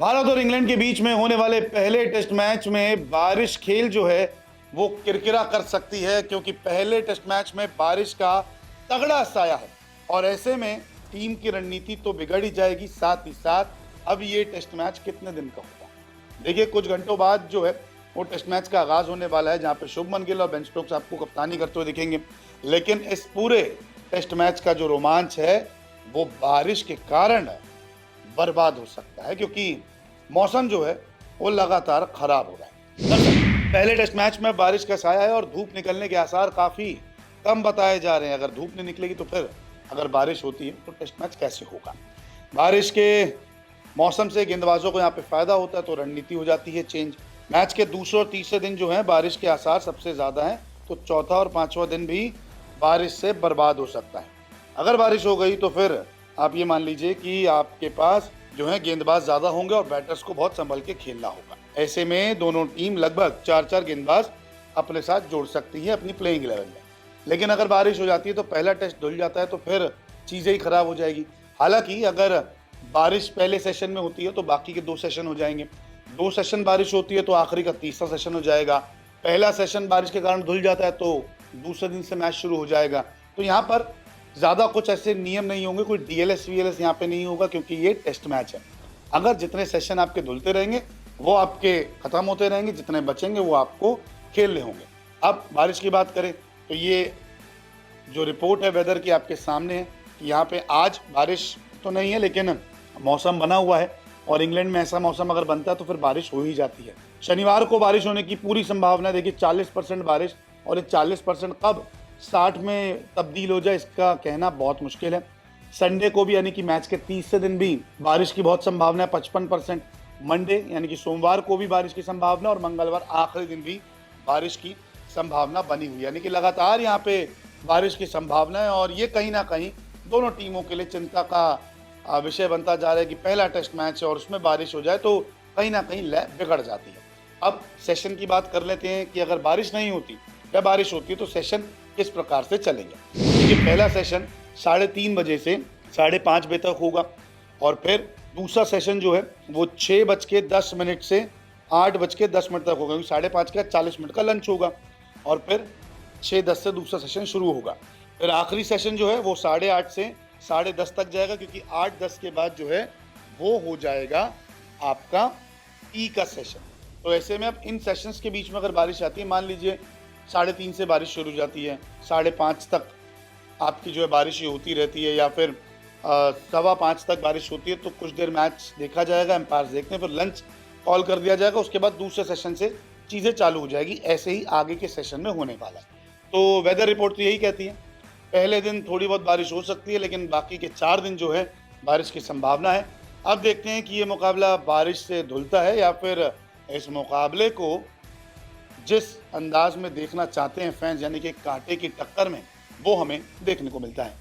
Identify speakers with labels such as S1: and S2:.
S1: भारत और इंग्लैंड के बीच में होने वाले पहले टेस्ट मैच में बारिश खेल जो है वो किरकिरा कर सकती है, क्योंकि पहले टेस्ट मैच में बारिश का तगड़ा साया है और ऐसे में टीम की रणनीति तो बिगड़ ही जाएगी। साथ ही साथ अब ये टेस्ट मैच कितने दिन का होगा, देखिए कुछ घंटों बाद जो है वो टेस्ट मैच का आगाज होने वाला है, जहां पे शुभमन गिल और बेन स्टोक्स आपको कप्तानी करते हुए दिखेंगे। लेकिन इस पूरे टेस्ट मैच का जो रोमांच है वो बारिश के कारण बर्बाद हो सकता है, क्योंकि मौसम जो है वो लगातार खराब हो रहा है। दरअसल पहले टेस्ट मैच में बारिश का साया है और धूप निकलने के आसार काफी कम बताए जा रहे हैं। अगर धूप नहीं निकलेगी तो फिर अगर बारिश होती है तो टेस्ट मैच कैसे होगा। बारिश के मौसम से गेंदबाजों को यहाँ पे फायदा होता है, तो रणनीति हो जाती है चेंज। मैच के दूसरे और तीसरे दिन जो है बारिश के आसार सबसे ज्यादा हैं, तो चौथा और पांचवा दिन भी बारिश से बर्बाद हो सकता है। अगर बारिश हो गई तो फिर आप ये मान लीजिए कि आपके पास जो है गेंदबाज ज्यादा होंगे और बैटर्स को बहुत संभल के खेलना होगा। ऐसे में दोनों टीम लगभग 4-4 गेंदबाज अपने साथ जोड़ सकती है अपनी प्लेइंग 11 में। लेकिन अगर बारिश हो जाती है तो पहला टेस्ट धुल जाता है, तो फिर चीजें ही खराब हो जाएगी। हालांकि अगर बारिश पहले सेशन में होती है तो बाकी के 2 सेशन हो जाएंगे, 2 सेशन बारिश होती है तो आखिरी का तीसरा सेशन हो जाएगा। पहला सेशन बारिश के कारण धुल जाता है तो दूसरे दिन से मैच शुरू हो जाएगा। तो यहाँ पर ज़्यादा कुछ ऐसे नियम नहीं होंगे, कोई डीएलएस वीएलएस यहाँ पे नहीं होगा, क्योंकि ये टेस्ट मैच है। अगर जितने सेशन आपके धुलते रहेंगे वो आपके ख़त्म होते रहेंगे, जितने बचेंगे वो आपको खेलने होंगे। अब बारिश की बात करें तो ये जो रिपोर्ट है वेदर की आपके सामने है कि यहाँ पे आज बारिश तो नहीं है, लेकिन मौसम बना हुआ है और इंग्लैंड में ऐसा मौसम अगर बनता है तो फिर बारिश हो ही जाती है। शनिवार को बारिश होने की पूरी संभावना है। देखिए 40% बारिश, और ये 40% कब 60 में तब्दील हो जाए इसका कहना बहुत मुश्किल है। संडे को भी यानी कि मैच के तीसरे दिन भी बारिश की बहुत संभावना है, 55%। मंडे यानी कि सोमवार को भी बारिश की संभावना, और मंगलवार आखिरी दिन भी बारिश की संभावना बनी हुई, यानी कि लगातार यहाँ पे बारिश की संभावना है। और ये कहीं ना कहीं दोनों टीमों के लिए चिंता का विषय बनता जा रहा है कि पहला टेस्ट मैच है और उसमें बारिश हो जाए तो कहीं ना कहीं लय बिगड़ जाती है। अब सेशन की बात कर लेते हैं कि अगर बारिश नहीं होती या बारिश होती है तो सेशन किस प्रकार से चलेंगे। देखिए पहला सेशन 3:30 बजे से 5:30 बजे तक होगा, और फिर दूसरा सेशन जो है वो 6:10 से 8:10 तक होगा, क्योंकि 5:30 का 40 मिनट का लंच होगा, और फिर 6:10 से दूसरा सेशन शुरू होगा। फिर आखिरी सेशन जो है वो 8:30 से 10:30 तक जाएगा, क्योंकि 8:10 के बाद जो है वो हो जाएगा आपका टी का सेशन। तो ऐसे में अब इन सेशंस के बीच में अगर बारिश आती है, मान लीजिए 3:30 से बारिश शुरू हो जाती है, 5:30 तक आपकी जो है बारिश होती रहती है, या फिर 4:15 तक बारिश होती है, तो कुछ देर मैच देखा जाएगा, एम्पायर्स देखते हैं, फिर लंच कॉल कर दिया जाएगा। उसके बाद दूसरे सेशन से चीज़ें चालू हो जाएगी। ऐसे ही आगे के सेशन में होने वाला है। तो वेदर रिपोर्ट तो यही कहती है पहले दिन थोड़ी बहुत बारिश हो सकती है, लेकिन बाकी के 4 दिन जो है बारिश की संभावना है। अब देखते हैं कि ये मुकाबला बारिश से धुलता है या फिर इस मुकाबले को जिस अंदाज में देखना चाहते हैं फैंस, यानी कि कांटे की टक्कर में, वो हमें देखने को मिलता है।